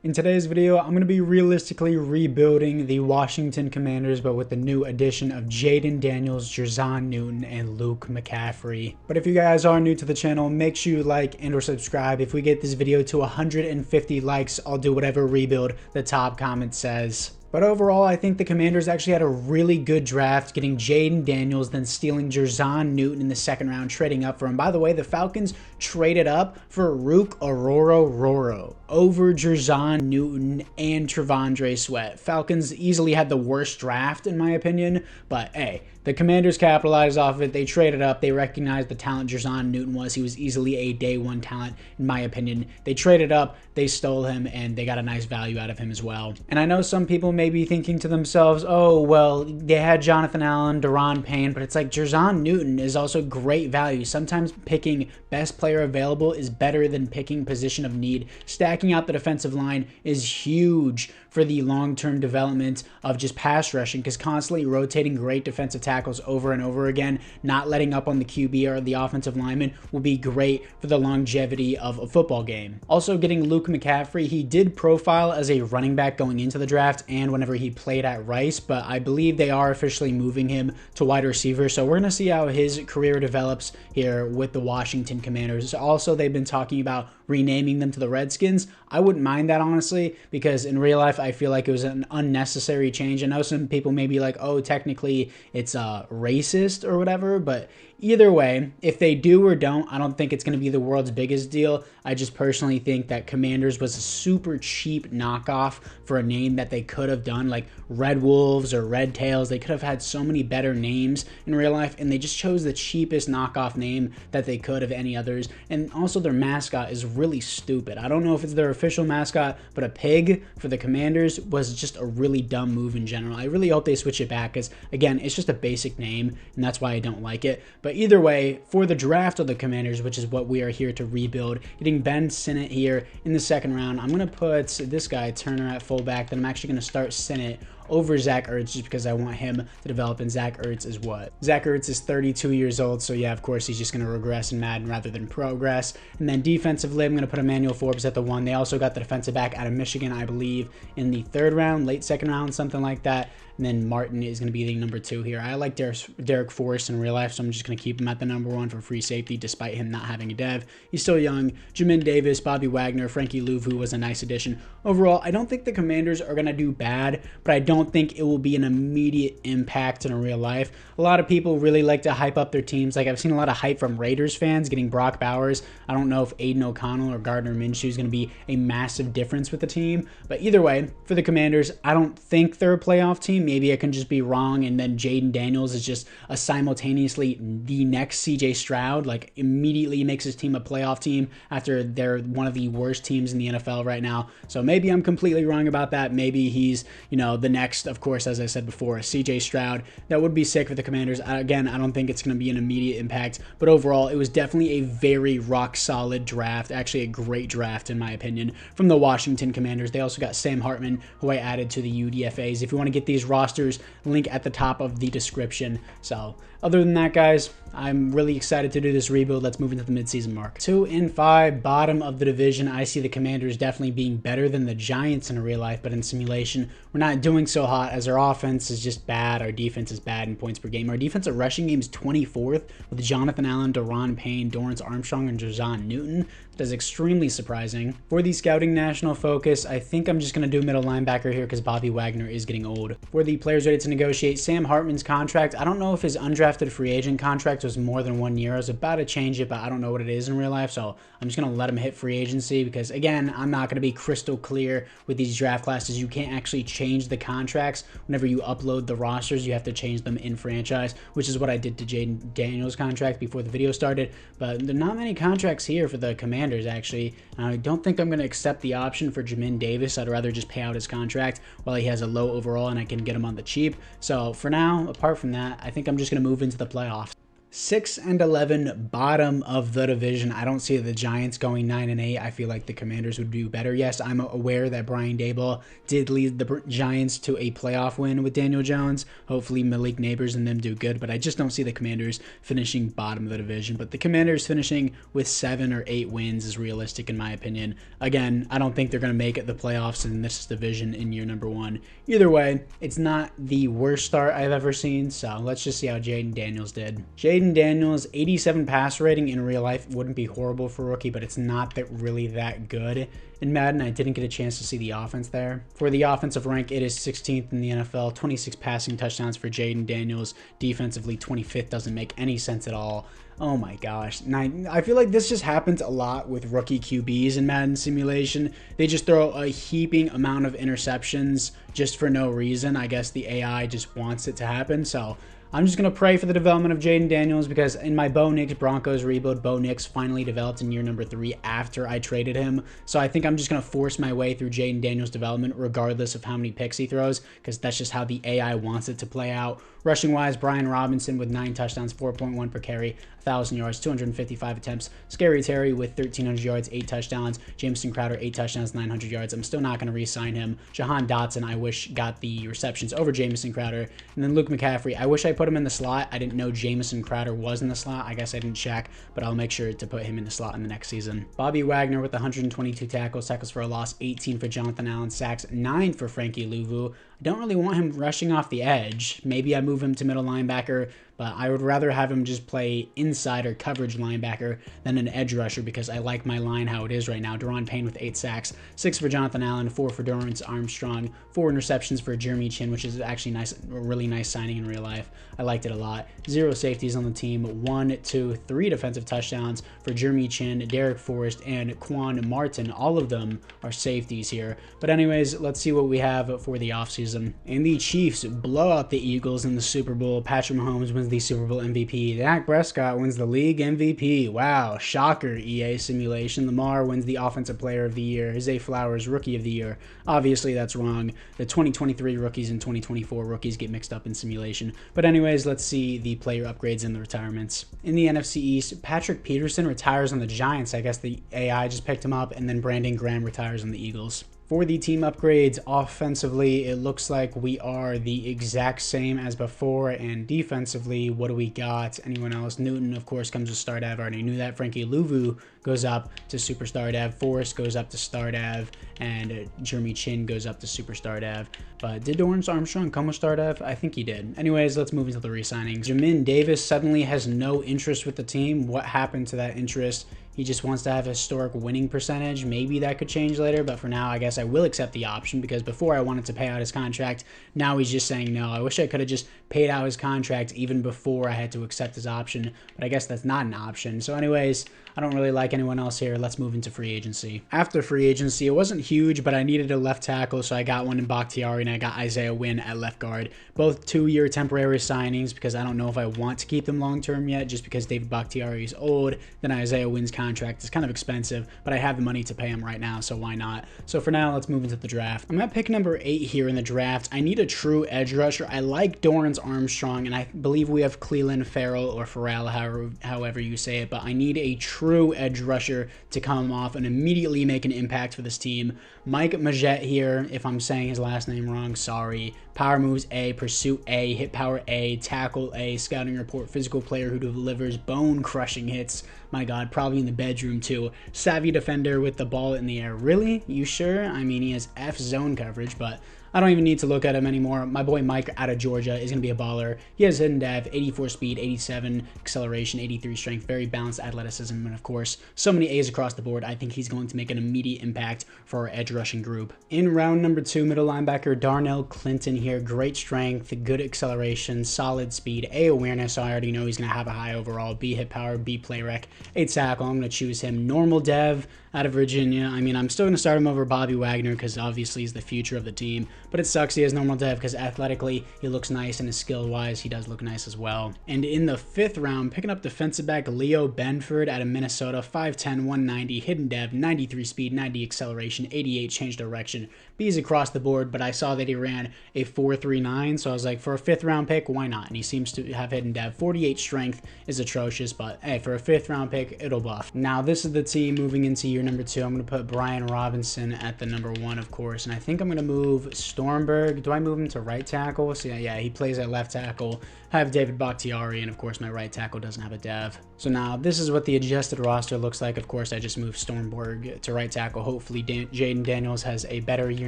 In today's video, I'm going to be realistically rebuilding the Washington Commanders, but with the new addition of Jayden Daniels, Jer'Zhan Newton, and Luke McCaffrey. But if you guys are new to the channel, make sure you like and or subscribe. If we get this video to 150 likes, I'll do whatever rebuild the top comment says. But overall, I think the Commanders actually had a really good draft, getting Jayden Daniels, then stealing Jer'Zhan Newton in the second round, trading up for him. By the way, the Falcons traded up for Rook Roro over Jer'Zhan Newton and Trevondre Sweat. Falcons easily had the worst draft, in my opinion, but hey, the Commanders capitalized off of it. They traded up. They recognized the talent Jer'Zhan Newton was. He was easily a day one talent, in my opinion. They traded up, they stole him, and they got a nice value out of him as well. And I know some people may be thinking to themselves, oh, well, they had Jonathan Allen, Daron Payne, but it's like Jer'Zhan Newton is also great value. Sometimes picking best player available is better than picking position of need. Stacking out the defensive line is huge for the long-term development of just pass rushing, because constantly rotating great defensive tackles over and over again, not letting up on the QB or the offensive lineman, will be great for the longevity of a football game. Also, getting Luke McCaffrey, he did profile as a running back going into the draft and whenever he played at Rice, but I believe they are officially moving him to wide receiver, so we're going to see how his career develops here with the Washington Commanders. Also, they've been talking about renaming them to the Redskins. I wouldn't mind that, honestly, because in real life, I feel like it was an unnecessary change. I know some people may be like, oh, technically it's racist or whatever, but either way, if they do or don't, I don't think it's going to be the world's biggest deal. I just personally think that Commanders was a super cheap knockoff for a name that they could have done, like Red Wolves or Red Tails. They could have had so many better names in real life, and they just chose the cheapest knockoff name that they could of any others. And also, their mascot is really stupid. I don't know if it's their official mascot, but a pig for the Commanders was just a really dumb move in general. I really hope they switch it back, because again, it's just a basic name, and that's why I don't like it. But either way, for the draft of the Commanders, which is what we are here to rebuild, getting Ben Sinnott here in the second round, I'm going to put this guy, Turner, at fullback. Then I'm actually going to start Sinnott over Zach Ertz, just because I want him to develop, and Zach Ertz is what? Zach Ertz is 32 years old, so yeah, of course, he's just going to regress in Madden rather than progress. And then defensively, I'm going to put Emmanuel Forbes at the 1. They also got the defensive back out of Michigan, I believe, in the third round, late second round, something like that. And then Martin is going to be the number 2 here. I like Derek Forrest in real life, so I'm just going to keep him at the number 1 for free safety, despite him not having a dev. He's still young. Jamin Davis, Bobby Wagner, Frankie Louvu was a nice addition. Overall, I don't think the Commanders are going to do bad, but I don't think it will be an immediate impact in real life. A lot of people really like to hype up their teams. Like, I've seen a lot of hype from Raiders fans getting Brock Bowers. I don't know if Aiden O'Connell or Gardner Minshew is going to be a massive difference with the team, but either way, for the Commanders, I don't think they're a playoff team. Maybe I can just be wrong, and then Jayden Daniels is just a simultaneously the next CJ Stroud, like immediately makes his team a playoff team after they're one of the worst teams in the NFL right now. So maybe I'm completely wrong about that. Maybe he's, the next, of course, as I said before, CJ Stroud. That would be sick for the Commanders. Again, I don't think it's going to be an immediate impact, but overall, it was definitely a very rock solid draft, actually a great draft in my opinion, from the Washington Commanders. They also got Sam Hartman, who I added to the UDFAs. If you want to get these rosters, link at the top of the description. So other than that, guys, I'm really excited to do this rebuild. Let's move into the midseason mark. 2-5, bottom of the division. I see the Commanders definitely being better than the Giants in real life, but in simulation, we're not doing so hot as our offense is just bad. Our defense is bad in points per game. Our defensive rushing game is 24th with Jonathan Allen, Daron Payne, Dorrance Armstrong, and Jer'Zhan Newton. That is extremely surprising. For the scouting national focus, I think I'm just going to do middle linebacker here because Bobby Wagner is getting old. For the players ready to negotiate, Sam Hartman's contract, I don't know if his undrafted free agent contract was more than 1 year. I was about to change it, but I don't know what it is in real life, so I'm just going to let him hit free agency because, again, I'm not going to be crystal clear with these draft classes. You can't actually change the contracts. Whenever you upload the rosters, you have to change them in franchise, which is what I did to Jayden Daniels' contract before the video started, but there are not many contracts here for the Commanders, actually. I don't think I'm going to accept the option for Jamin Davis. I'd rather just pay out his contract while he has a low overall and I can get him on the cheap. So for now, apart from that, I think I'm just going to move into the playoffs. 6-11, bottom of the division. I don't see the Giants going 9-8. I feel like the Commanders would do better. Yes, I'm aware that Brian Daboll did lead the Giants to a playoff win with Daniel Jones. Hopefully Malik Neighbors and them do good, but I just don't see the Commanders finishing bottom of the division. But the Commanders finishing with 7 or 8 wins is realistic in my opinion. Again, I don't think they're going to make it the playoffs in this division in year number 1. Either way, it's not the worst start I've ever seen, so let's just see how Jayden Daniels did. Jayden Daniels, 87 passer rating in real life wouldn't be horrible for a rookie, but it's not really that good. In Madden, I didn't get a chance to see the offense there. For the offensive rank, it is 16th in the NFL, 26 passing touchdowns for Jayden Daniels. Defensively, 25th doesn't make any sense at all. Oh my gosh. I feel like this just happens a lot with rookie QBs in Madden simulation. They just throw a heaping amount of interceptions just for no reason. I guess the AI just wants it to happen. So I'm just going to pray for the development of Jayden Daniels, because in my Bo Nix Broncos rebuild, Bo Nix finally developed in year number 3 after I traded him. So I think I'm just going to force my way through Jayden Daniels' development regardless of how many picks he throws, because that's just how the AI wants it to play out. Rushing wise, Brian Robinson with 9 touchdowns, 4.1 per carry, 1,000 yards, 255 attempts. Scary Terry with 1,300 yards, 8 touchdowns. Jameson Crowder, 8 touchdowns, 900 yards. I'm still not going to re-sign him. Jahan Dotson, I wish got the receptions over Jameson Crowder. And then Luke McCaffrey, I wish I put him in the slot. I didn't know Jameson Crowder was in the slot. I guess I didn't check, but I'll make sure to put him in the slot in the next season. Bobby Wagner with 122 tackles for a loss, 18 for Jonathan Allen, sacks, 9 for Frankie Louvu. I don't really want him rushing off the edge. Maybe I move him to middle linebacker, but I would rather have him just play inside or coverage linebacker than an edge rusher, because I like my line how it is right now. Daron Payne with 8 sacks, 6 for Jonathan Allen, 4 for Dorrance Armstrong, 4 interceptions for Jeremy Chin, which is actually nice, a really nice signing in real life. I liked it a lot. 0 safeties on the team, 1, 2, 3 defensive touchdowns for Jeremy Chin, Derek Forrest, and Quan Martin. All of them are safeties here. But anyways, let's see what we have for the offseason. And the Chiefs blow out the Eagles in the Super Bowl. Patrick Mahomes wins the Super Bowl MVP. Dak Prescott wins the league MVP. Wow, shocker, EA simulation. Lamar wins the Offensive Player of the Year. Zay Flowers, Rookie of the Year. Obviously, that's wrong. The 2023 rookies and 2024 rookies get mixed up in simulation. But anyways, let's see the player upgrades and the retirements. In the NFC East, Patrick Peterson retires on the Giants. I guess the AI just picked him up, and then Brandon Graham retires on the Eagles. For the team upgrades, offensively, it looks like we are the exact same as before, and defensively, what do we got? Anyone else? Newton, of course, comes with Star Dev. I already knew that. Frankie Louvu goes up to Superstar Dev. Forrest goes up to Star Dev, and Jeremy Chin goes up to Superstar Dev. But did Dorrance Armstrong come with Star Dev? I think he did. Anyways, let's move into the re-signings. Jamin Davis suddenly has no interest with the team. What happened to that interest? He just wants to have a historic winning percentage. Maybe that could change later, but for now, I guess I will accept the option, because before I wanted to pay out his contract. Now he's just saying no. I wish I could have just paid out his contract even before I had to accept his option, but I guess that's not an option. So anyways, I don't really like anyone else here. Let's move into free agency. After free agency, it wasn't huge, but I needed a left tackle, so I got one in Bakhtiari, and I got Isaiah Wynn at left guard. Both 2-year temporary signings, because I don't know if I want to keep them long-term yet, just because David Bakhtiari is old. Then Isaiah Wynn's contract is kind of expensive, but I have the money to pay him right now, so why not? So for now, let's move into the draft. I'm at pick number 8 here in the draft. I need a true edge rusher. I like Dorrance Armstrong, and I believe we have Cleveland Farrell or Farrell, however you say it, but I need a true edge rusher to come off and immediately make an impact for this team. Mike Majette here, if I'm saying his last name wrong, sorry. Power moves A, pursuit A, hit power A, tackle A, scouting report, physical player who delivers bone-crushing hits. My God, probably in the bedroom too. Savvy defender with the ball in the air. Really? You sure? I mean, he has F zone coverage, but I don't even need to look at him anymore. My boy Mike out of Georgia is going to be a baller. He has hidden dev, 84 speed, 87 acceleration, 83 strength, very balanced athleticism, and of course, so many A's across the board. I think he's going to make an immediate impact for our edge rushing group. In round number 2, middle linebacker Darnell Clinton here. Great strength, good acceleration, solid speed, A awareness, so I already know he's going to have a high overall, B hit power, B play rec, 8 tackle. I'm going to choose him. Normal dev out of Virginia. I mean, I'm still going to start him over Bobby Wagner because obviously he's the future of the team, but it sucks he has normal dev because athletically he looks nice and his skill-wise he does look nice as well. And in the 5th round, picking up defensive back Leo Benford out of Minnesota, 5'10", 190, hidden dev, 93 speed, 90 acceleration, 88 change direction. B's across the board, but I saw that he ran a 4.39, so I was like, for a 5th round pick, why not? And he seems to have hidden dev. 48 strength is atrocious, but hey, for a 5th round pick, it'll buff. Now, this is the team moving into year number 2. I'm going to put Brian Robinson at the number 1, of course, and I think I'm going to move Stormberg. Do I move him to right tackle? So yeah, he plays at left tackle. I have David Bakhtiari, and of course, my right tackle doesn't have a dev. So now, this is what the adjusted roster looks like. Of course, I just moved Stormberg to right tackle. Hopefully, Jayden Daniels has a better year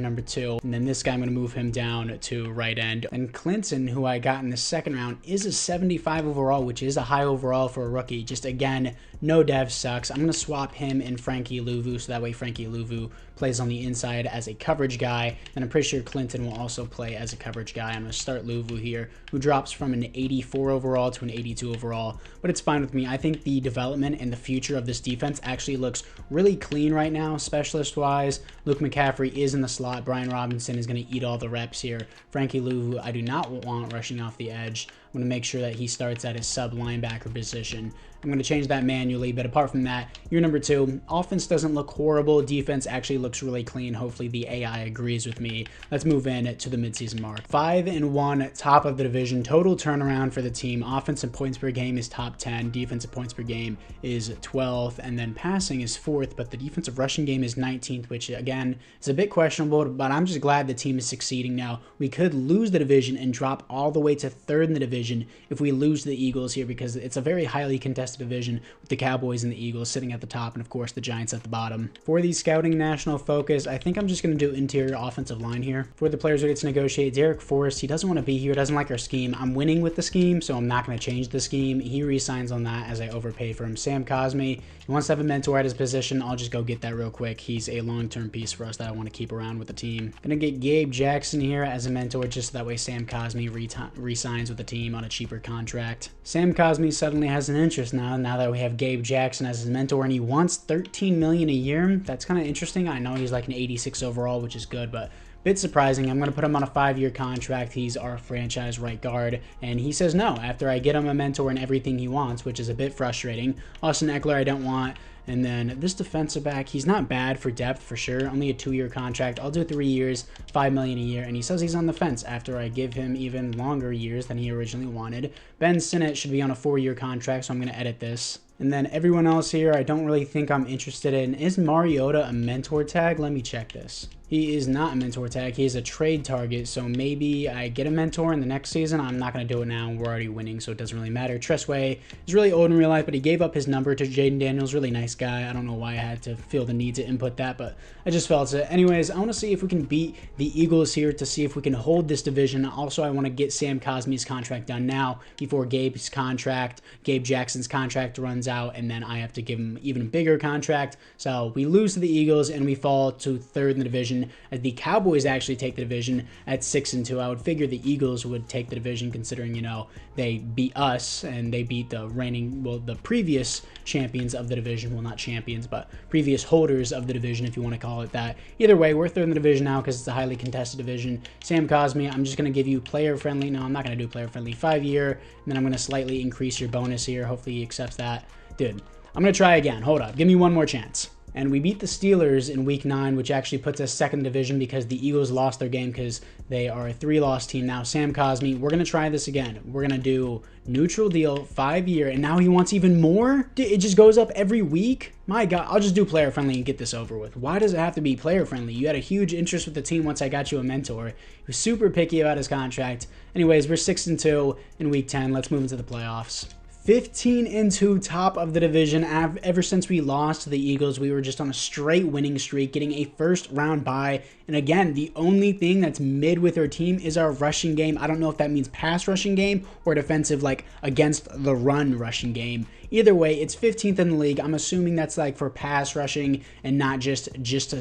number 2. And then this guy, I'm going to move him down to right end. And Clinton, who I got in the 2nd round, is a 75 overall, which is a high overall for a rookie. Just again, no dev sucks. I'm going to swap him and Frankie Louvu, so that way Frankie Louvu plays on the inside as a coverage guy. And I'm pretty sure Clinton will also play as a coverage guy. I'm going to start Louvu here, who drops from an 84 overall to an 82 overall. But it's fine with me. I think the development and the future of this defense actually looks really clean right now, specialist-wise. Luke McCaffrey is in the slot. Brian Robinson is going to eat all the reps here. Frankie Louvu, I do not want rushing off the edge. I'm going to make sure that he starts at his sub linebacker position. I'm going to change that manually, but apart from that, year number 2, offense doesn't look horrible. Defense actually looks really clean. Hopefully the AI agrees with me. Let's move in to the midseason mark. 5-1, top of the division. Total turnaround for the team. Offensive points per game is top 10. Defensive points per game is 12th, and then passing is 4th, but the defensive rushing game is 19th, which again is a bit questionable, but I'm just glad the team is succeeding now. We could lose the division and drop all the way to 3rd in the division if we lose to the Eagles here, because it's a very highly contested division with the Cowboys and the Eagles sitting at the top, and of course the Giants at the bottom. For the scouting national focus, I think I'm just going to do interior offensive line here. For the players who get to negotiate, Derek Forrest, he doesn't want to be here, doesn't like our scheme. I'm winning with the scheme, so I'm not going to change the scheme. He re-signs on that as I overpay for him. Sam Cosme, he wants to have a mentor at his position. I'll just go get that real quick. He's a long-term piece for us that I want to keep around with the team. Gonna get Gabe Jackson here as a mentor, just so that way Sam Cosme re-signs with the team on a cheaper contract. Sam Cosme suddenly has an interest now that we have Gabe Jackson as his mentor, and he wants $13 million a year. That's kind of interesting. I know he's like an 86 overall, which is good, but bit surprising. I'm going to put him on a 5-year contract. He's our franchise right guard, and he says no after I get him a mentor and everything he wants, which is a bit frustrating. Austin Eckler I don't want. And then this defensive back, he's not bad for depth for sure. Only a 2-year contract. I'll do 3 years, $5 million a year. And he says he's on the fence after I give him even longer years than he originally wanted. Ben Sinnott should be on a 4-year contract, so I'm going to edit this. And then everyone else here, I don't really think I'm interested in. Is Mariota a mentor tag? Let me check this. He is not a mentor tag. He is a trade target, so maybe I get a mentor in the next season. I'm not going to do it now. We're already winning, so it doesn't really matter. Tressway is really old in real life, but he gave up his number to Jayden Daniels. Really nice guy. I don't know why I had to feel the need to input that, but I just felt it. Anyways, I want to see if we can beat the Eagles here to see if we can hold this division. Also, I want to get Sam Cosme's contract done now before Gabe Jackson's contract runs out, and then I have to give him even a bigger contract. So we lose to the Eagles, and we fall to 3rd in the division, as the Cowboys actually take the division at 6-2. I would figure the Eagles would take the division, considering, you know, they beat us and they beat the the previous champions of the division. Well, not champions, but previous holders of the division, if you want to call it that. Either way, we're 3rd in the division now because it's a highly contested division. Sam Cosme, I'm just going to give you player friendly. No, I'm not going to do player friendly. 5-year, and then I'm going to slightly increase your bonus here. Hopefully he accepts that. Dude, I'm going to try again. Hold up. Give me one more chance. And we beat the Steelers in week 9, which actually puts us 2nd division because the Eagles lost their game because they are a 3-loss team now. Sam Cosme, we're going to try this again. We're going to do neutral deal, 5-year, and now he wants even more? It just goes up every week? My God, I'll just do player friendly and get this over with. Why does it have to be player friendly? You had a huge interest with the team once I got you a mentor. He was super picky about his contract. Anyways, we're 6-2 in week 10. Let's move into the playoffs. 15-2, top of the division. Ever since we lost to the Eagles, we were just on a straight winning streak, getting a 1st round bye. And again, the only thing that's mid with our team is our rushing game. I don't know if that means pass rushing game or defensive, like against the run rushing game. Either way, it's 15th in the league. I'm assuming that's like for pass rushing and not just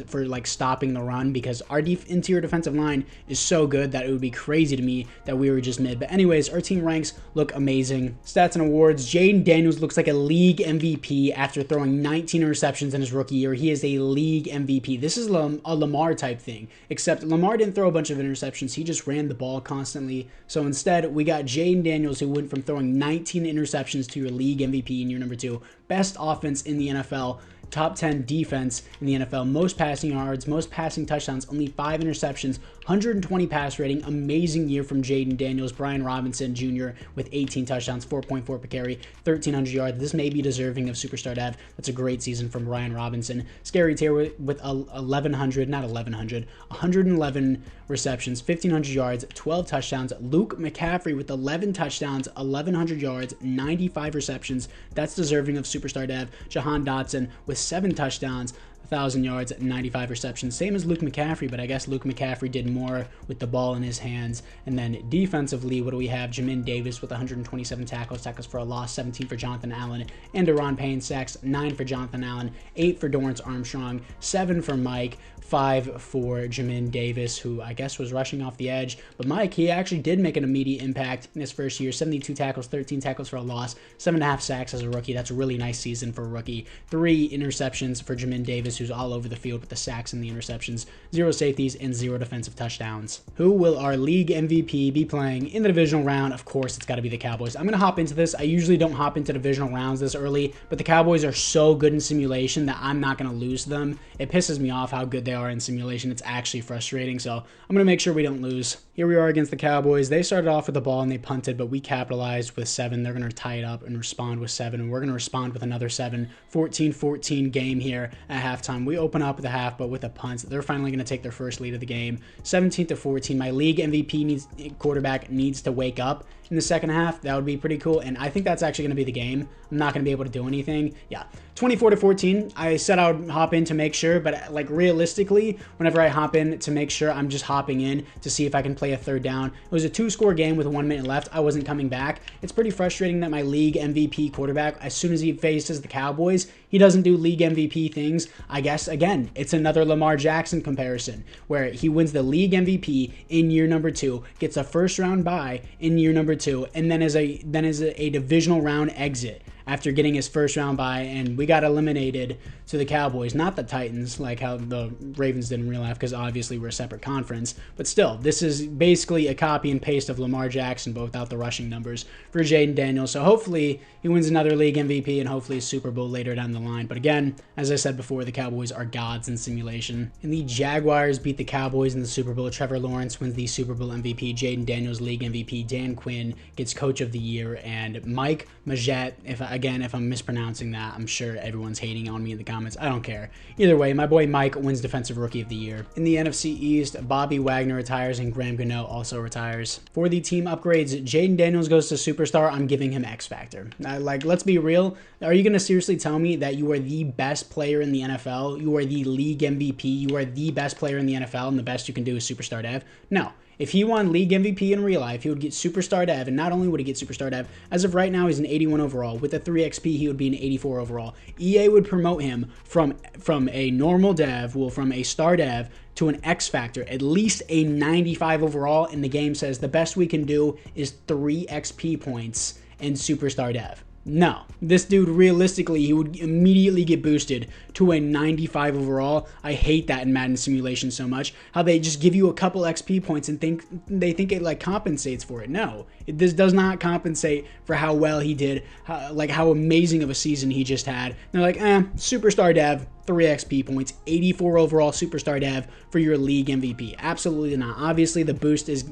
for like stopping the run, because our interior defensive line is so good that it would be crazy to me that we were just mid. But anyways, our team ranks look amazing. Stats and awards. Jayden Daniels looks like a league MVP after throwing 19 receptions in his rookie year. He is a league MVP. This is a Lamar type thing. frustrating. Except Lamar didn't throw a bunch of interceptions. He just ran the ball constantly. So instead, we got Jayden Daniels, who went from throwing 19 interceptions to your league MVP in year number 2. Best offense in the NFL. Top 10 defense in the NFL, most passing yards, most passing touchdowns, only 5 interceptions, 120 pass rating, amazing year from Jayden Daniels. Brian Robinson Jr. with 18 touchdowns, 4.4 per carry, 1,300 yards. This may be deserving of Superstar Dev. That's a great season from Brian Robinson. Scary Terry with 111 receptions, 1,500 yards, 12 touchdowns. Luke McCaffrey with 11 touchdowns, 1,100 yards, 95 receptions. That's deserving of Superstar Dev. Jahan Dotson with 7 touchdowns, 1,000 yards, 95 receptions. Same as Luke McCaffrey, but I guess Luke McCaffrey did more with the ball in his hands. And then defensively, what do we have? Jamin Davis with 127 tackles for a loss, 17 for Jonathan Allen, and Deron Payne sacks, 9 for Jonathan Allen, 8 for Dorrance Armstrong, 7 for Mike, 5 for Jamin Davis, who I guess was rushing off the edge. But Mike, he actually did make an immediate impact in his first year. 72 tackles, 13 tackles for a loss, 7.5 sacks as a rookie. That's a really nice season for a rookie. 3 interceptions for Jamin Davis, who's all over the field with the sacks and the interceptions. 0 safeties and 0 defensive touchdowns. Who will our league MVP be playing in the divisional round? Of course, it's got to be the Cowboys. I'm going to hop into this. I usually don't hop into divisional rounds this early, but the Cowboys are so good in simulation that I'm not going to lose to them. It pisses me off how good they are in simulation. It's actually frustrating, so I'm going to make sure we don't lose. Here we are against the Cowboys. They started off with the ball and they punted, but we capitalized with 7. They're going to tie it up and respond with 7, and we're going to respond with another 7. 14-14 game here at halftime. We open up with a half, but with a punt. They're finally going to take their first lead of the game. 17-14. My league MVP quarterback needs to wake up in the second half. That would be pretty cool, and I think that's actually going to be the game. I'm not going to be able to do anything. Yeah, 24-14. I said I would hop in to make sure, but like realistically, whenever I hop in to make sure, I'm just hopping in to see if I can play a third down. It was a 2-score game with 1 minute left. I wasn't coming back. It's pretty frustrating that my league MVP quarterback, as soon as he faces the Cowboys, he doesn't do league MVP things. I guess, again, it's another Lamar Jackson comparison where he wins the league MVP in year number 2, gets a first round bye in year number 2, and then is a divisional round exit after getting his first round bye, and we got eliminated to the Cowboys, not the Titans, like how the Ravens did in real life, because obviously we're a separate conference. But still, this is basically a copy and paste of Lamar Jackson, but without the rushing numbers for Jayden Daniels. So hopefully he wins another league MVP and hopefully a Super Bowl later down the line. But again, as I said before, the Cowboys are gods in simulation. And the Jaguars beat the Cowboys in the Super Bowl. Trevor Lawrence wins the Super Bowl MVP. Jayden Daniels league MVP. Dan Quinn gets Coach of the Year, and Mike Majette, if I'm mispronouncing that, I'm sure everyone's hating on me in the comments. I don't care. Either way, my boy Mike wins Defensive Rookie of the Year. In the NFC East, Bobby Wagner retires and Graham Gano also retires. For the team upgrades, Jayden Daniels goes to Superstar. I'm giving him X Factor. Like, let's be real. Are you going to seriously tell me that you are the best player in the NFL? You are the league MVP. You are the best player in the NFL, and the best you can do is Superstar Dev? No. If he won league MVP in real life, he would get Superstar Dev, and not only would he get Superstar Dev, as of right now, he's an 81 overall. With a 3 XP, he would be an 84 overall. EA would promote him from a normal dev, from a star dev, to an X Factor, at least a 95 overall, and the game says the best we can do is 3 XP points in Superstar Dev. No, this dude, realistically, he would immediately get boosted to a 95 overall. I hate that in Madden simulation so much. How they just give you a couple XP points and think it like compensates for it. No, this does not compensate for how well he did, how amazing of a season he just had. And they're like, Superstar Dev, 3 XP points, 84 overall Superstar Dev for your league MVP. Absolutely not. Obviously, the boost is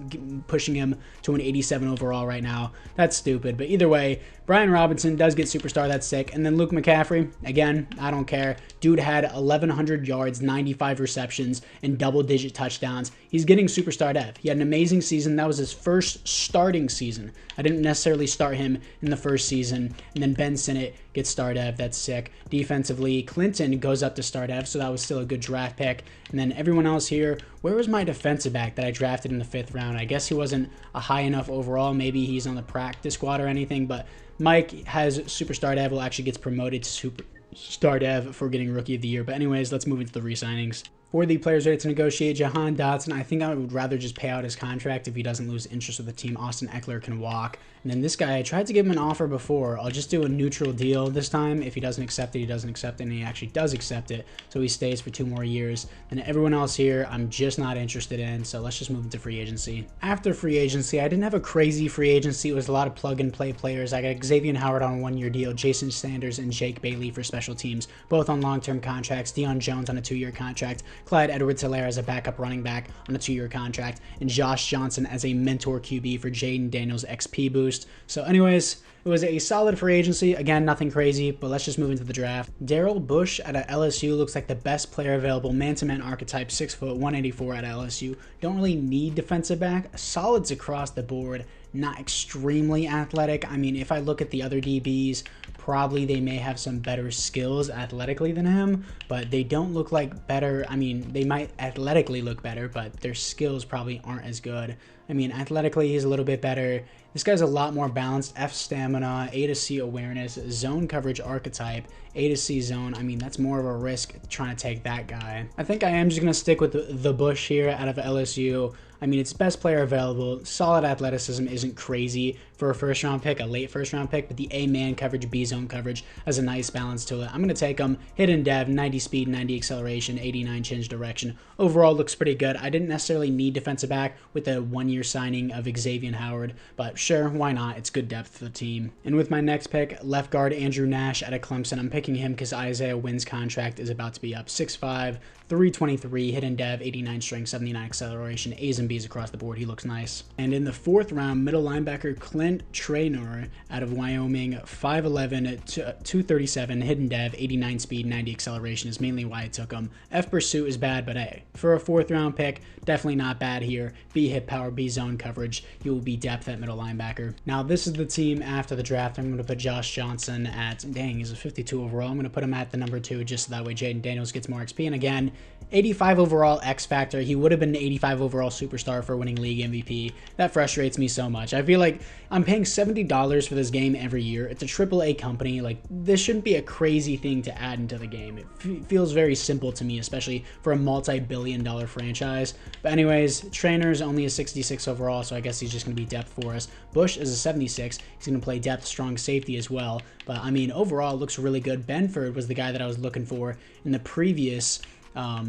pushing him to an 87 overall right now. That's stupid. But either way, Brian Robinson does get Superstar. That's sick. And then Luke McCaffrey, again, I don't care. Dude had 1,100 yards, 95 receptions, and double-digit touchdowns. He's getting Superstar Dev. He had an amazing season. That was his first starting season. I didn't necessarily start him in the first season. And then Ben Sinnott gets Star Dev. That's sick. Defensively, Clinton goes up to Star Dev, so that was still a good draft pick. And then everyone else here, where was my defensive back that I drafted in the 5th round? I guess he wasn't a high enough overall. Maybe he's on the practice squad or anything, but Mike has Superstar Dev, actually gets promoted to Superstar Dev for getting Rookie of the Year. But anyways, let's move into the re-signings. For the players ready to negotiate, Jahan Dotson, I think I would rather just pay out his contract if he doesn't lose interest with the team. Austin Eckler can walk. And then this guy, I tried to give him an offer before. I'll just do a neutral deal this time. If he doesn't accept it, he doesn't accept it, and he actually does accept it. So he stays for 2 more years. And everyone else here, I'm just not interested in, so let's just move into free agency. After free agency, I didn't have a crazy free agency. It was a lot of plug-and-play players. I got Xavier Howard on a 1-year deal, Jason Sanders and Jake Bailey for special teams, both on long-term contracts, Deion Jones on a 2-year contract, Clyde Edwards-Helaire as a backup running back on a 2-year contract, and Josh Johnson as a mentor QB for Jayden Daniels XP boost. So anyways, it was a solid free agency. Again, nothing crazy, but let's just move into the draft. Darrell Bush at LSU looks like the best player available. Man-to-man archetype, 6 foot, 184 at LSU. Don't really need defensive back. Solids across the board. Not extremely athletic. I mean, if I look at the other DBs, probably they may have some better skills athletically than him, but they don't look like better. I mean, they might athletically look better, but their skills probably aren't as good. I mean, athletically, he's a little bit better. This guy's a lot more balanced. F stamina, A to C awareness, zone coverage archetype, A to C zone. I mean, that's more of a risk trying to take that guy. I think I am just going to stick with the Bush here out of LSU. I mean, it's best player available. Solid athleticism isn't crazy for a first-round pick, a late first-round pick, but the A-man coverage, B-zone coverage has a nice balance to it. I'm going to take him. Hidden dev, 90 speed, 90 acceleration, 89 change direction. Overall, looks pretty good. I didn't necessarily need defensive back with the 1-year signing of Xavier Howard, but sure, why not? It's good depth for the team. And with my next pick, left guard Andrew Nash out of Clemson. I'm picking him because Isaiah Wynn's contract is about to be up. 6'5", 323, hidden dev, 89 strength, 79 acceleration, A's and B's across the board. He looks nice. And in the 4th round, middle linebacker Clint Traynor out of Wyoming, 5'11", 237, hidden dev, 89 speed, 90 acceleration is mainly why I took him. F pursuit is bad, but hey, for a 4th round pick, definitely not bad here. B hit power, B zone coverage. He will be depth at middle linebacker. Now, this is the team after the draft. I'm going to put Josh Johnson at, dang, he's a 52 overall. I'm going to put him at the number 2 just so that way Jayden Daniels gets more XP. And again, 85 overall X factor. He would have been an 85 overall superstar for winning league MVP. That frustrates me so much. I feel like I'm paying $70 for this game every year. It's a AAA company. Like, this shouldn't be a crazy thing to add into the game. It feels very simple to me, especially for a multi-billion-dollar franchise. But anyways, Trainer's only a 66 overall, so I guess he's just going to be depth for us. Bush is a 76. He's going to play depth, strong safety as well. But, I mean, overall, it looks really good. Benford was the guy that I was looking for in the previous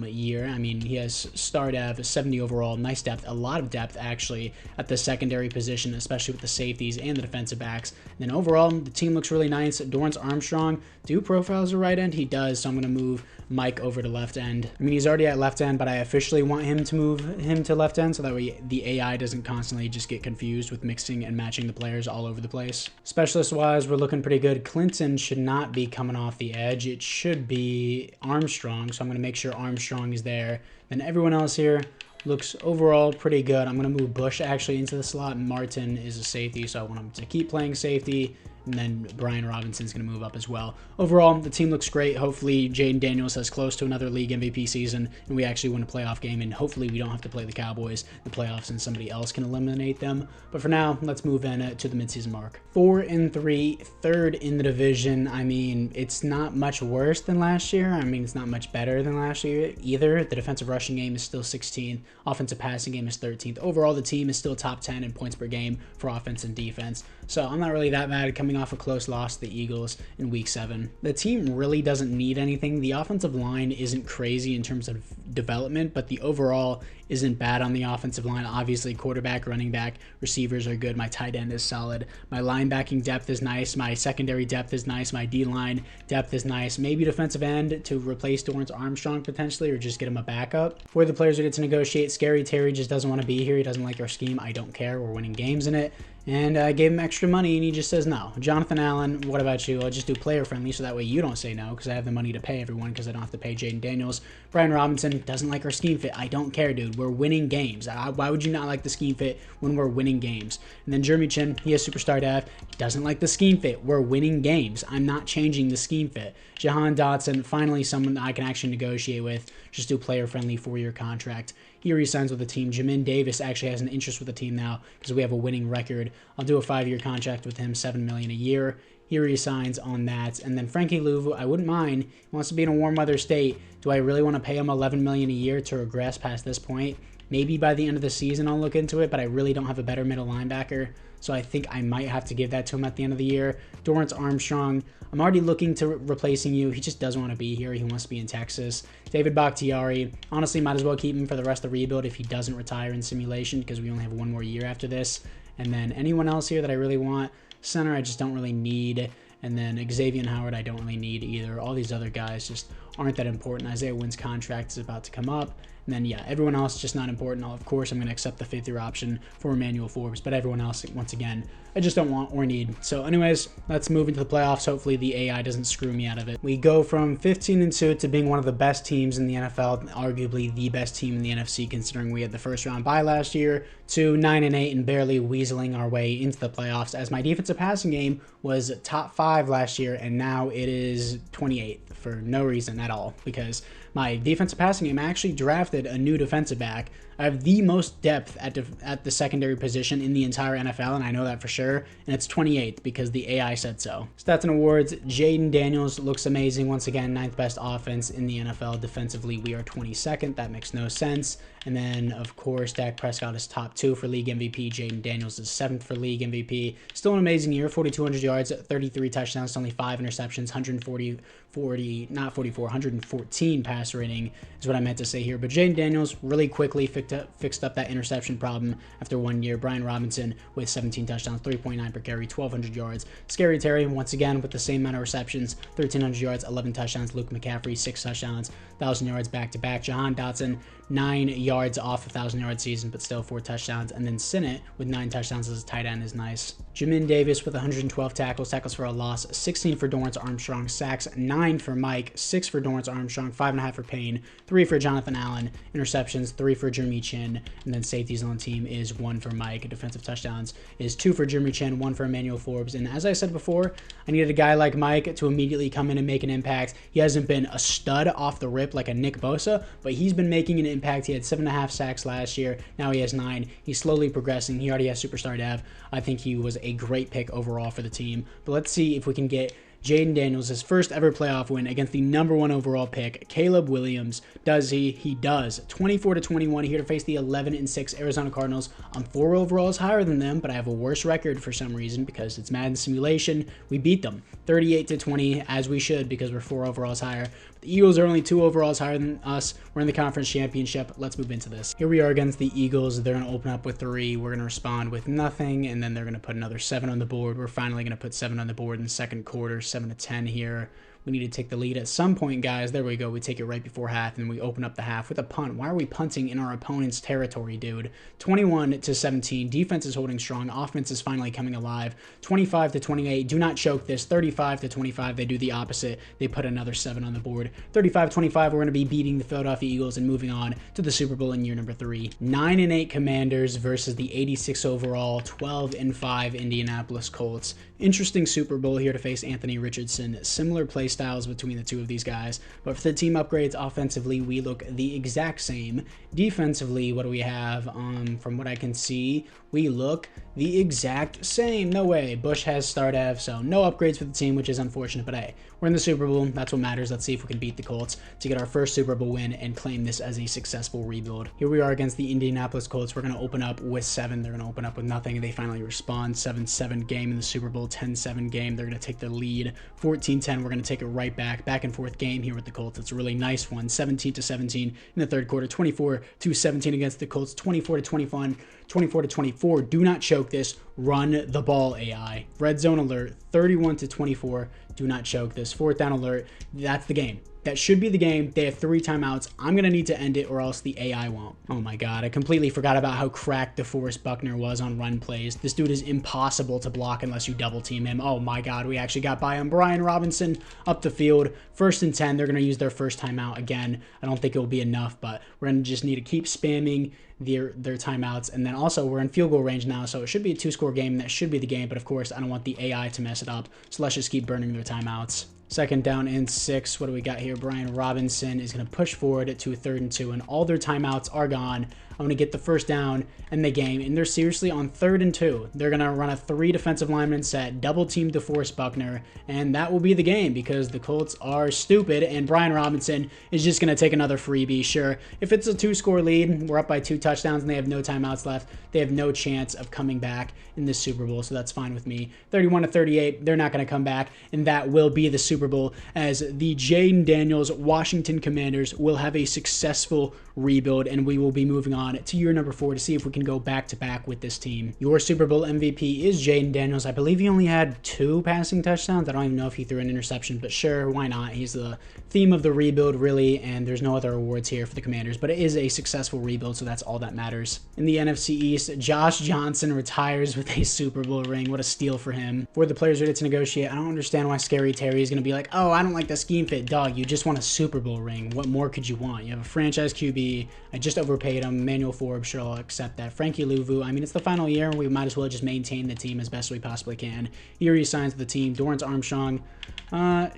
year. I mean, he has star dev, 70 overall, nice depth, a lot of depth actually at the secondary position, especially with the safeties and the defensive backs. And then overall, the team looks really nice. Dorrance Armstrong, do profile as a right end? He does, so I'm going to move Mike over to left end. I mean, he's already at left end, but I officially want him to move him to left end so that way the AI doesn't constantly just get confused with mixing and matching the players all over the place. Specialist wise, we're looking pretty good. Clinton should not be coming off the edge. It should be Armstrong, so I'm going to make sure Armstrong is there. Then everyone else here looks overall pretty good. I'm going to move Bush actually into the slot. Martin is a safety, so I want him to keep playing safety. And then Brian Robinson's going to move up as well. Overall, the team looks great. Hopefully, Jayden Daniels has close to another league MVP season, and we actually win a playoff game, and hopefully we don't have to play the Cowboys in the playoffs and somebody else can eliminate them. But for now, let's move in to the midseason mark. 4-3, third in the division. I mean, it's not much worse than last year. I mean, it's not much better than last year either. The defensive rushing game is still 16th. Offensive passing game is 13th. Overall, the team is still top 10 in points per game for offense and defense. So I'm not really that mad coming off a close loss to the Eagles in week 7. The team really doesn't need anything. The offensive line isn't crazy in terms of development, but the overall isn't bad on the offensive line. Obviously, quarterback, running back, receivers are good. My tight end is solid. My linebacking depth is nice. My secondary depth is nice. My D-line depth is nice. Maybe defensive end to replace Dorrance Armstrong potentially, or just get him a backup. For the players who get to negotiate, Scary Terry just doesn't want to be here. He doesn't like our scheme. I don't care. We're winning games in it. And I gave him extra money, and he just says no. Jonathan Allen, what about you? I'll just do player friendly, so that way you don't say no, because I have the money to pay everyone, because I don't have to pay Jayden Daniels. Brian Robinson doesn't like our scheme fit. I don't care, dude. We're winning games. Why would you not like the scheme fit when we're winning games? And then Jeremy Chin, he has superstar dev. He doesn't like the scheme fit. We're winning games. I'm not changing the scheme fit. Jahan Dotson, finally someone that I can actually negotiate with. Just do player friendly 4-year contract. He resigns with the team. Jamin Davis actually has an interest with the team now because we have a winning record. I'll do a 5-year contract with him, $7 million a year. he resigns on that. And then Frankie Louvu, I wouldn't mind. He wants to be in a warm weather state. Do I really want to pay him $11 million a year to regress past this point? Maybe by the end of the season I'll look into it, but I really don't have a better middle linebacker, so I think I might have to give that to him at the end of the year. Dorrance Armstrong, I'm already looking to replacing you. He just doesn't want to be here. He wants to be in Texas. David Bakhtiari, honestly, might as well keep him for the rest of the rebuild if he doesn't retire in simulation, because we only have one more year after this. And then anyone else here that I really want, center I just don't really need. And then Xavier Howard I don't really need either. All these other guys just aren't that important. Isaiah Wynn's contract is about to come up. And then, yeah, everyone else just not important. Of course, I'm going to accept the 5th-year option for Emmanuel Forbes, but everyone else, once again, I just don't want or need. So anyways, let's move into the playoffs. Hopefully the AI doesn't screw me out of it. We go from 15-2 to being one of the best teams in the NFL, arguably the best team in the NFC, considering we had the first round bye last year, to 9-8 and barely weaseling our way into the playoffs, as my defensive passing game was top 5 last year, and now it is 28th for no reason at all, because my defensive passing game, I actually drafted a new defensive back. I have the most depth at the secondary position in the entire NFL, and I know that for sure, and it's 28th because the AI said so. Stats and awards, Jayden Daniels looks amazing. Once again, 9th best offense in the NFL. Defensively, we are 22nd. That makes no sense. And then, of course, Dak Prescott is top 2 for league MVP. Jayden Daniels is 7th for league MVP. Still an amazing year, 4,200 yards, 33 touchdowns, only 5 interceptions, 114 passer rating is what I meant to say here. But Jayden Daniels really quickly fixed up that interception problem after 1 year. Brian Robinson with 17 touchdowns, 3.9 per carry, 1,200 yards. Scary Terry, once again, with the same amount of receptions, 1,300 yards, 11 touchdowns. Luke McCaffrey, 6 touchdowns, 1,000 yards back-to-back. Jahan Dotson, 9 yards off a 1,000-yard season, but still 4 touchdowns. And then Sinnott with 9 touchdowns as a tight end is nice. Jamin Davis with 112 tackles for a loss, 16 for Dorrance Armstrong, sacks 9 for Mike, 6 for Dorrance Armstrong, 5.5 for Payne, 3 for Jonathan Allen, interceptions 3 for Jeremy Chin, and then safeties on the team is 1 for Mike. Defensive touchdowns is 2 for Jeremy Chin, 1 for Emmanuel Forbes. And as I said before, I needed a guy like Mike to immediately come in and make an impact. He hasn't been a stud off the rip like a Nick Bosa, but he's been making an impact. He had 7.5 sacks last year. Now he has 9. He's slowly progressing. He already has superstar dev. I think he was a great pick overall for the team. But let's see if we can get Jayden Daniels, his first ever playoff win against the #1 overall pick, Caleb Williams. Does he? He does. 24-21 here to face the 11-6 Arizona Cardinals. I'm 4 overalls higher than them, but I have a worse record for some reason because it's Madden simulation. We beat them 38-20, as we should, because we're 4 overalls higher. But the Eagles are only 2 overalls higher than us. We're in the conference championship. Let's move into this. Here we are against the Eagles. They're going to open up with 3. We're going to respond with nothing, and then they're going to put another 7 on the board. We're finally going to put 7 on the board in the second quarter. 7-10 here. We need to take the lead at some point, guys. There we go. We take it right before half, and we open up the half with a punt. Why are we punting in our opponent's territory, dude? 21-17. Defense is holding strong. Offense is finally coming alive. 25-28. Do not choke this. 35-25. They do the opposite. They put another 7 on the board. 35-25. We're going to be beating the Philadelphia Eagles and moving on to the Super Bowl in year number 3. 9-8 Commanders versus the 86 overall, 12-5 Indianapolis Colts. Interesting Super Bowl here to face Anthony Richardson. Similar play styles between the two of these guys, but for the team upgrades, offensively we look the exact same. Defensively, what do we have? From what I can see, we look the exact same. No way. Bush has star dev, so no upgrades for the team, which is unfortunate, but hey, we're in the Super Bowl. That's what matters. Let's see if we can beat the Colts to get our first Super Bowl win and claim this as a successful rebuild. Here we are against the Indianapolis Colts. We're going to open up with 7. They're going to open up with nothing, and they finally respond. 7-7 game in the Super Bowl, 10-7 game. They're going to take the lead. 14-10. We're going to take it right back and forth game here with the Colts. It's a really nice one. 17-17 in the third quarter. 24-17 against the Colts. 24-21. 24-24. Do not choke this. Run the ball, AI. Red zone alert. 31-24. Do not choke this. 4th down alert. That's the game. That should be the game. They have 3 timeouts. I'm going to need to end it or else the AI won't. Oh my God. I completely forgot about how cracked DeForest Buckner was on run plays. This dude is impossible to block unless you double team him. Oh my God. We actually got by on Brian Robinson up the field. 1st and 10. They're going to use their first timeout again. I don't think it will be enough, but we're going to just need to keep spamming their timeouts. And then also we're in field goal range now, so it should be a 2-score game. That should be the game, but of course I don't want the AI to mess it up. So let's just keep burning their timeouts. 2nd down and 6. What do we got here? Brian Robinson is going to push forward to 3rd and 2, and all their timeouts are gone. I want to get the first down in the game, and they're seriously on 3rd and 2. They're going to run a 3 defensive lineman set, double team DeForest Buckner, and that will be the game because the Colts are stupid, and Brian Robinson is just going to take another freebie. Sure, if it's a 2-score lead, we're up by 2 touchdowns, and they have no timeouts left, they have no chance of coming back in this Super Bowl, so that's fine with me. 31-38, they're not going to come back, and that will be the Super Bowl as the Jayden Daniels Washington Commanders will have a successful rebuild, and we will be moving on to year number 4 to see if we can go back-to-back with this team. Your Super Bowl MVP is Jayden Daniels. I believe he only had 2 passing touchdowns. I don't even know if he threw an interception, but sure, why not? He's the theme of the rebuild, really, and there's no other awards here for the Commanders, but it is a successful rebuild, so that's all that matters. In the NFC East, Josh Johnson retires with a Super Bowl ring. What a steal for him. For the players ready to negotiate, I don't understand why Scary Terry is going to be like, oh, I don't like the scheme fit. Dog, you just want a Super Bowl ring. What more could you want? You have a franchise QB. I just overpaid him. Manuel Forbes, sure, I'll accept that. Frankie Louvu, I mean, it's the final year. We might as well just maintain the team as best we possibly can. He resigns the team. Dorrance Armstrong,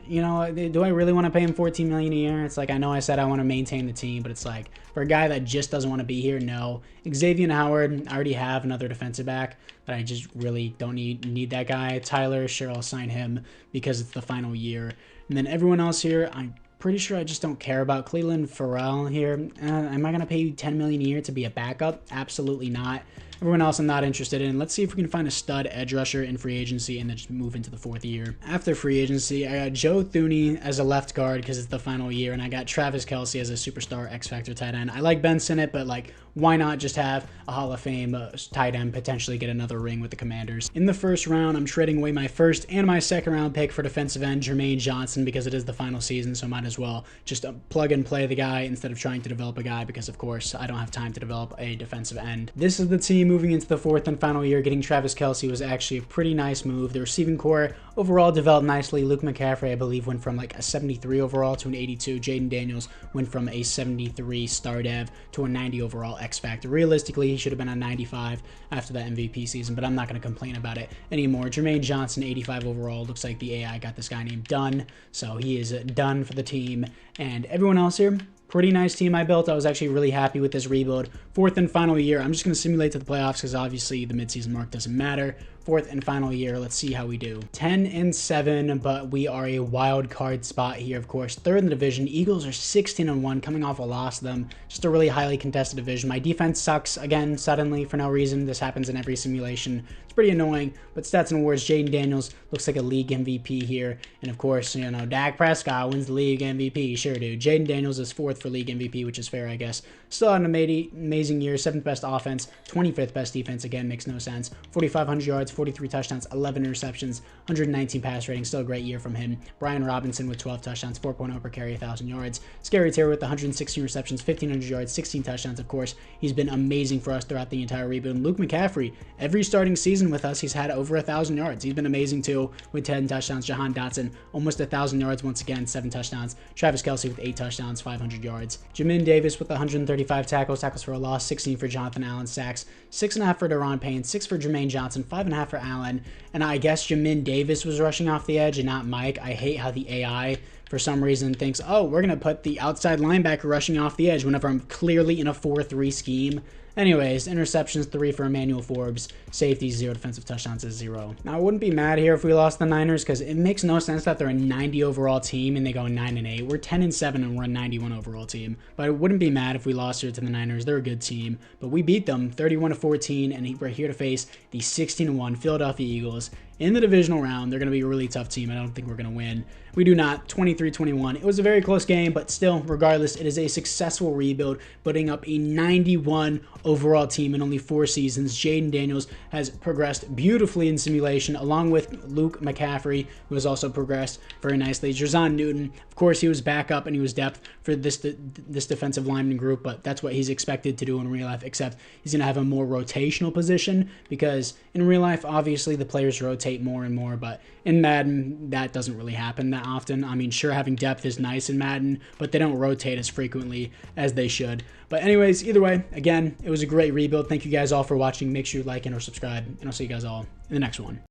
you know, do I really want to pay him $14 million a year? It's like, I know I said I want to maintain the team, but it's like, for a guy that just doesn't want to be here, no. Xavier Howard, I already have another defensive back, but I just really don't need that guy. Tyler, sure, I'll sign him because it's the final year. And then everyone else here, I'm pretty sure I just don't care about. Cleveland Farrell here. Am I going to pay you $10 million a year to be a backup? Absolutely not. Everyone else I'm not interested in. Let's see if we can find a stud edge rusher in free agency and then just move into the 4th year. After free agency, I got Joe Thuney as a left guard because it's the final year, and I got Travis Kelce as a superstar X-Factor tight end. I like Ben Sinnott, but like, why not just have a Hall of Fame tight end potentially get another ring with the Commanders? In the 1st round, I'm trading away my 1st and my 2nd round pick for defensive end Jermaine Johnson because it is the final season, so might as well just plug and play the guy instead of trying to develop a guy because, of course, I don't have time to develop a defensive end. This is the team moving into the 4th and final year. Getting Travis Kelce was actually a pretty nice move. The receiving core overall developed nicely. Luke McCaffrey, I believe, went from like a 73 overall to an 82. Jayden Daniels went from a 73 star dev to a 90 overall X Factor. Realistically, he should have been a 95 after that MVP season, but I'm not going to complain about it anymore. Jermaine Johnson, 85 overall. Looks like the AI got this guy named Dunn, so he is done for the team. And everyone else here, pretty nice team I built. I was actually really happy with this rebuild. 4th and final year. I'm just going to simulate to the playoffs because obviously the midseason mark doesn't matter. 4th and final year. Let's see how we do. 10-7, but we are a wild card spot here, of course. 3rd in the division. Eagles are 16-1, coming off a loss to them. Just a really highly contested division. My defense sucks again suddenly for no reason. This happens in every simulation. It's pretty annoying, but stats and awards. Jayden Daniels looks like a league MVP here, and of course, you know, Dak Prescott wins the league MVP. Sure, dude. Jayden Daniels is 4th for league MVP, which is fair, I guess. Still had an amazing year. 7th best offense, 25th best defense. Again, makes no sense. 4,500 yards, 43 touchdowns, 11 interceptions, 119 pass rating. Still a great year from him. Brian Robinson with 12 touchdowns, 4.0 per carry, 1,000 yards. Scary Terry with 116 receptions, 1,500 yards, 16 touchdowns. Of course, he's been amazing for us throughout the entire rebuild. And Luke McCaffrey, every starting season with us, he's had over 1,000 yards. He's been amazing too with 10 touchdowns. Jahan Dotson, almost 1,000 yards once again, 7 touchdowns. Travis Kelce with 8 touchdowns, 500 yards. Jamin Davis with 135 tackles for a loss, 16 for Jonathan Allen, sacks, 6.5 for Daron Payne, 6 for Jermaine Johnson, 5.5 for Allen. And I guess Jamin Davis was rushing off the edge and not Mike. I hate how the AI for some reason thinks, oh, we're going to put the outside linebacker rushing off the edge whenever I'm clearly in a 4-3 scheme. Anyways, interceptions 3 for Emmanuel Forbes, safeties 0, defensive touchdowns is 0. Now, I wouldn't be mad here if we lost the Niners because it makes no sense that they're a 90 overall team and they go 9-8. We're 10-7 and we're a 91 overall team. But I wouldn't be mad if we lost here to the Niners. They're a good team, but we beat them 31-14, and we're here to face the 16-1 Philadelphia Eagles in the divisional round. They're going to be a really tough team. I don't think we're going to win. We do not. 23-21. It was a very close game, but still, regardless, it is a successful rebuild, putting up a 91 overall team in only 4 seasons. Jayden Daniels has progressed beautifully in simulation, along with Luke McCaffrey, who has also progressed very nicely. Jer'Zhan Newton, of course, he was backup and he was depth for this defensive lineman group, but that's what he's expected to do in real life, except he's going to have a more rotational position because in real life, obviously, the players rotate more and more, but in Madden, that doesn't really happen that often. I mean, sure, having depth is nice in Madden, but they don't rotate as frequently as they should. But anyways, either way, again, it was a great rebuild. Thank you guys all for watching. Make sure you like and or subscribe, and I'll see you guys all in the next one.